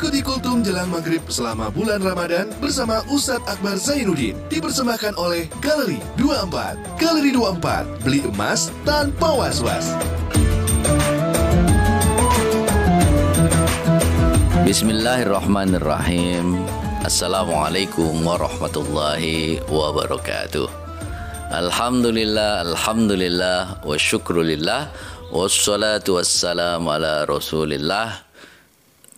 Ikuti Kultum jelang maghrib selama bulan Ramadan bersama Ustadz Akbar Zainuddin. Dipersembahkan oleh Galeri 24. Galeri 24, beli emas tanpa was-was. Bismillahirrahmanirrahim. Assalamualaikum warahmatullahi wabarakatuh. Alhamdulillah, alhamdulillah, wa syukrulillah, wassalatu wassalamu ala rasulillah.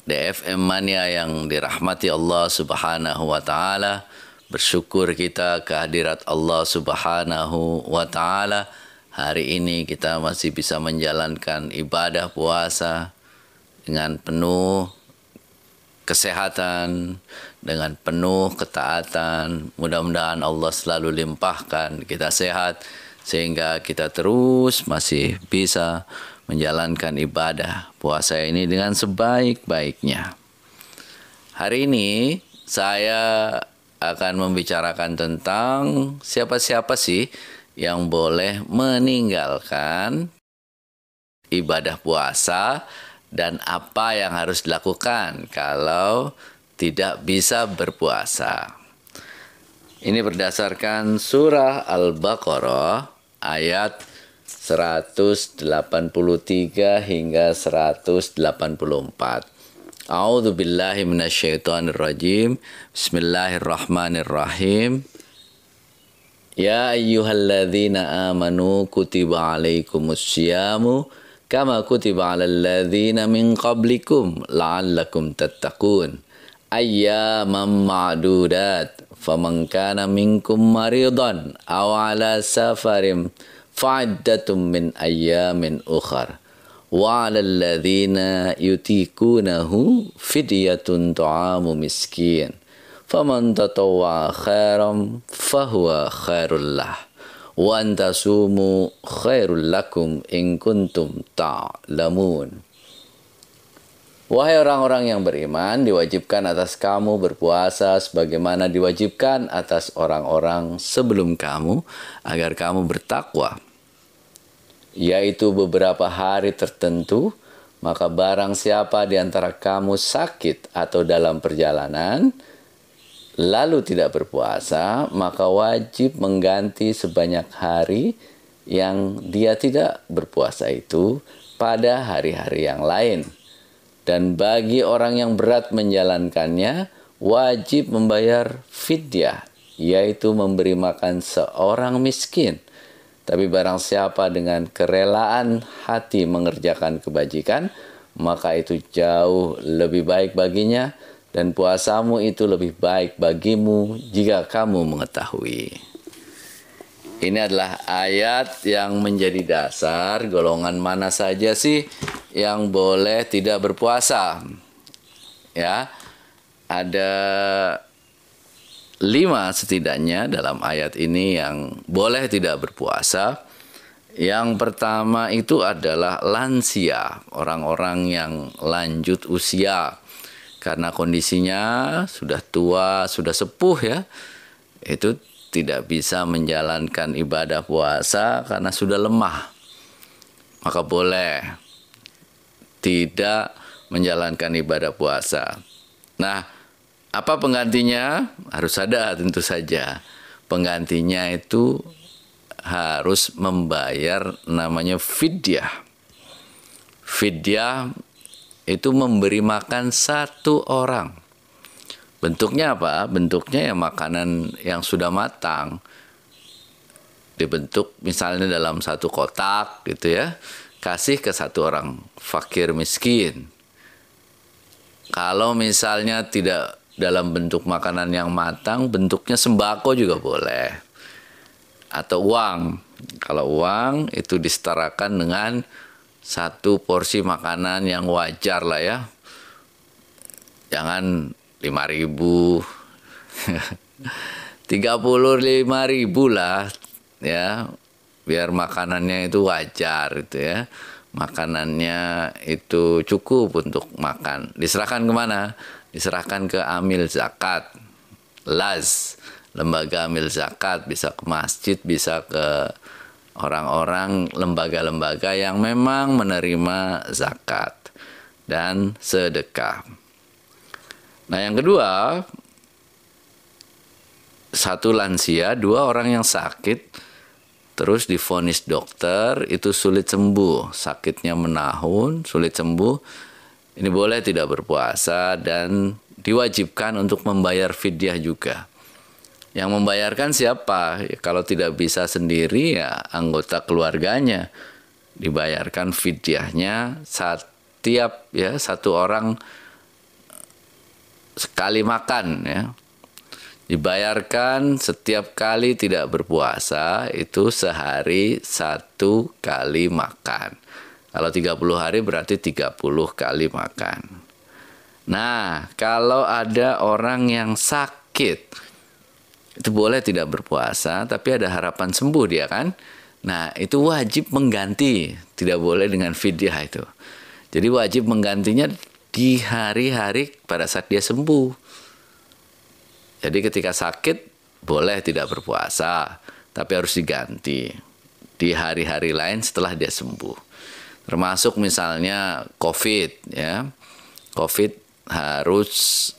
DFM Mania yang dirahmati Allah Subhanahu wa Ta'ala, bersyukur kita kehadirat Allah Subhanahu wa Ta'ala. Hari ini kita masih bisa menjalankan ibadah puasa dengan penuh kesehatan, dengan penuh ketaatan. Mudah-mudahan Allah selalu limpahkan kita sehat sehingga kita terus masih bisa menjalankan ibadah puasa ini dengan sebaik-baiknya. Hari ini saya akan membicarakan tentang siapa-siapa sih yang boleh meninggalkan ibadah puasa dan apa yang harus dilakukan kalau tidak bisa berpuasa. Ini berdasarkan surah Al-Baqarah ayat 183 hingga 184. A'udzu billahi minasyaitonir rajim. Bismillahirrahmanirrahim. Ya ayyuhalladzina amanu kutiba alaikumus syiyamu kama kutiba 'alal ladzina min qablikum la'allakum tattaqun. Ayyaman ma'dudat. Faman kana minkum maridan aw 'ala safarin fa'iddatum min ayyamin ukhar. Wa 'alal ladzina yutikunahu fidyatun ta'amu miskin. Faman tatawwa khairan fahuwa khairul lah. Wa antasumu khairul lakum in kuntum ta'lamun. Wahai orang-orang yang beriman, diwajibkan atas kamu berpuasa sebagaimana diwajibkan atas orang-orang sebelum kamu agar kamu bertakwa, yaitu beberapa hari tertentu. Maka barang siapa di antara kamu sakit atau dalam perjalanan lalu tidak berpuasa, maka wajib mengganti sebanyak hari yang dia tidak berpuasa itu pada hari-hari yang lain. Dan bagi orang yang berat menjalankannya, wajib membayar fidyah, yaitu memberi makan seorang miskin. Tapi barang siapa dengan kerelaan hati mengerjakan kebajikan, maka itu jauh lebih baik baginya, dan puasamu itu lebih baik bagimu jika kamu mengetahui. Ini adalah ayat yang menjadi dasar golongan mana saja sih yang boleh tidak berpuasa. Ya, ada 5 setidaknya dalam ayat ini yang boleh tidak berpuasa. Yang pertama itu adalah lansia, orang-orang yang lanjut usia. Karena kondisinya sudah tua, sudah sepuh ya, itu tidak bisa menjalankan ibadah puasa karena sudah lemah. Maka boleh tidak menjalankan ibadah puasa. Nah, apa penggantinya? Harus ada tentu saja. Penggantinya itu harus membayar namanya fidyah. Fidyah itu memberi makan 1 orang. Bentuknya apa? Bentuknya ya makanan yang sudah matang. Dibentuk misalnya dalam 1 kotak gitu ya. Kasih ke 1 orang fakir miskin. Kalau misalnya tidak dalam bentuk makanan yang matang, bentuknya sembako juga boleh. Atau uang. Kalau uang itu disetarakan dengan 1 porsi makanan yang wajar lah ya. Jangan 5.000, 35.000 lah ya, biar makanannya itu wajar gitu ya, makanannya itu cukup untuk makan. Diserahkan kemana? Diserahkan ke amil zakat, LAZ, lembaga amil zakat, bisa ke masjid, bisa ke orang-orang lembaga-lembaga yang memang menerima zakat dan sedekah. Nah, yang kedua, satu lansia, dua orang yang sakit, terus divonis dokter itu sulit sembuh, sakitnya menahun, sulit sembuh. Ini boleh tidak berpuasa dan diwajibkan untuk membayar fidyah juga. Yang membayarkan siapa? Ya, kalau tidak bisa sendiri ya anggota keluarganya. Dibayarkan fidyahnya setiap satu orang sekali makan ya. Dibayarkan setiap kali tidak berpuasa itu sehari 1 kali makan. Kalau 30 hari berarti 30 kali makan. Nah, kalau ada orang yang sakit itu boleh tidak berpuasa tapi ada harapan sembuh dia kan. Nah, itu wajib mengganti, tidak boleh dengan fidyah itu. Jadi wajib menggantinya di hari-hari pada saat dia sembuh. Jadi ketika sakit boleh tidak berpuasa, tapi harus diganti di hari-hari lain setelah dia sembuh. Termasuk misalnya COVID ya. COVID harus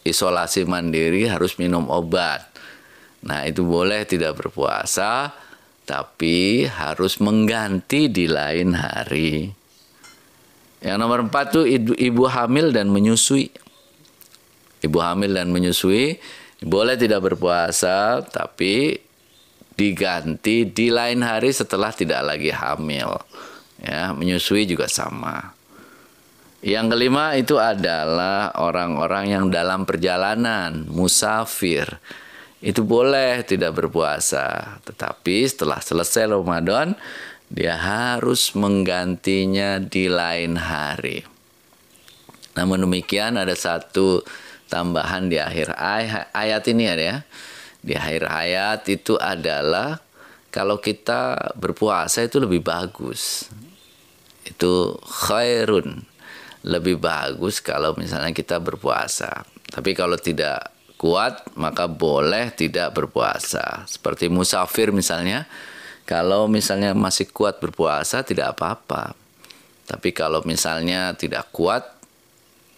isolasi mandiri, harus minum obat. Nah, itu boleh tidak berpuasa, tapi harus mengganti di lain hari. Yang nomor 4 tuh ibu hamil dan menyusui. Ibu hamil dan menyusui boleh tidak berpuasa, tapi diganti di lain hari setelah tidak lagi hamil. Ya, menyusui juga sama. Yang kelima itu adalah orang-orang yang dalam perjalanan, musafir. Itu boleh tidak berpuasa, tetapi setelah selesai Ramadan dia harus menggantinya di lain hari. Namun demikian ada satu tambahan di akhir ayat ini ya. Di akhir ayat itu adalah kalau kita berpuasa itu lebih bagus. Itu khairun. Lebih bagus kalau misalnya kita berpuasa. Tapi kalau tidak kuat maka boleh tidak berpuasa. Seperti musafir misalnya. Kalau misalnya masih kuat berpuasa tidak apa-apa. Tapi kalau misalnya tidak kuat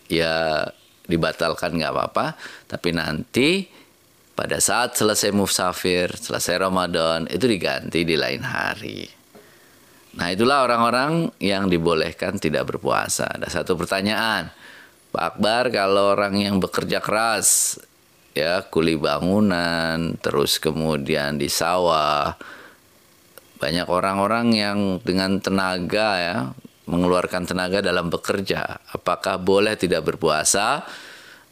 ya dibatalkan nggak apa-apa. Tapi nanti pada saat selesai musafir, selesai Ramadan itu diganti di lain hari. Nah, itulah orang-orang yang dibolehkan tidak berpuasa. Ada satu pertanyaan, Pak Akbar, kalau orang yang bekerja keras ya kuli bangunan, terus kemudian di sawah, banyak orang-orang yang dengan tenaga ya, mengeluarkan tenaga dalam bekerja. Apakah boleh tidak berpuasa?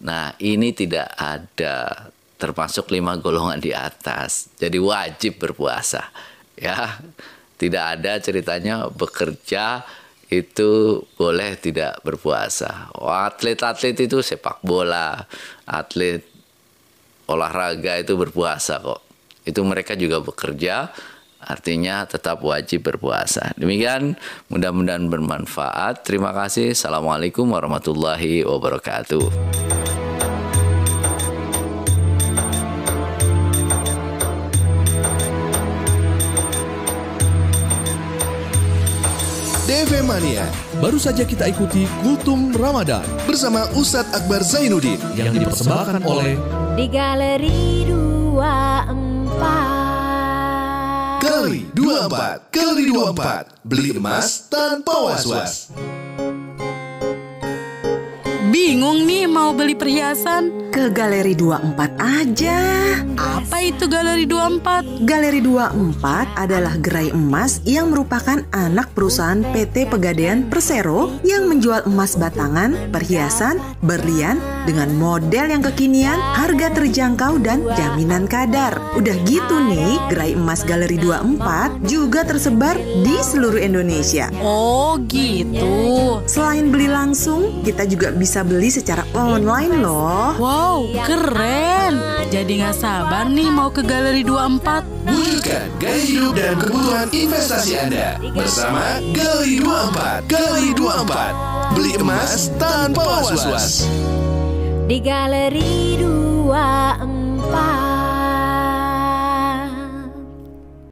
Nah, ini tidak ada termasuk 5 golongan di atas. Jadi wajib berpuasa. Ya, tidak ada ceritanya bekerja itu boleh tidak berpuasa. Atlet-atlet itu sepak bola, atlet olahraga itu berpuasa kok. Itu mereka juga bekerja. Artinya tetap wajib berpuasa. Demikian, mudah-mudahan bermanfaat. Terima kasih. Assalamualaikum warahmatullahi wabarakatuh. DFM Mania. Baru saja kita ikuti Kultum Ramadan bersama Ustadz Akbar Zainuddin yang dipersembahkan oleh di Galeri 24. Galeri 24. Galeri 24. Beli emas tanpa was-was. Bingung nih mau beli perhiasan? Ke Galeri 24 aja. Apa itu Galeri 24? Galeri 24 adalah gerai emas yang merupakan anak perusahaan PT Pegadaian Persero yang menjual emas batangan, perhiasan, berlian dengan model yang kekinian, harga terjangkau dan jaminan kadar. Udah gitu nih, gerai emas Galeri 24 juga tersebar di seluruh Indonesia. Oh gitu. Selain beli langsung, kita juga bisa beli secara online loh. Wow, keren. Jadi gak sabar nih mau ke Galeri 24. Wujudkan gaya hidup dan kebutuhan investasi Anda bersama Galeri 24. Galeri 24. Beli emas tanpa was-was. Di Galeri 24.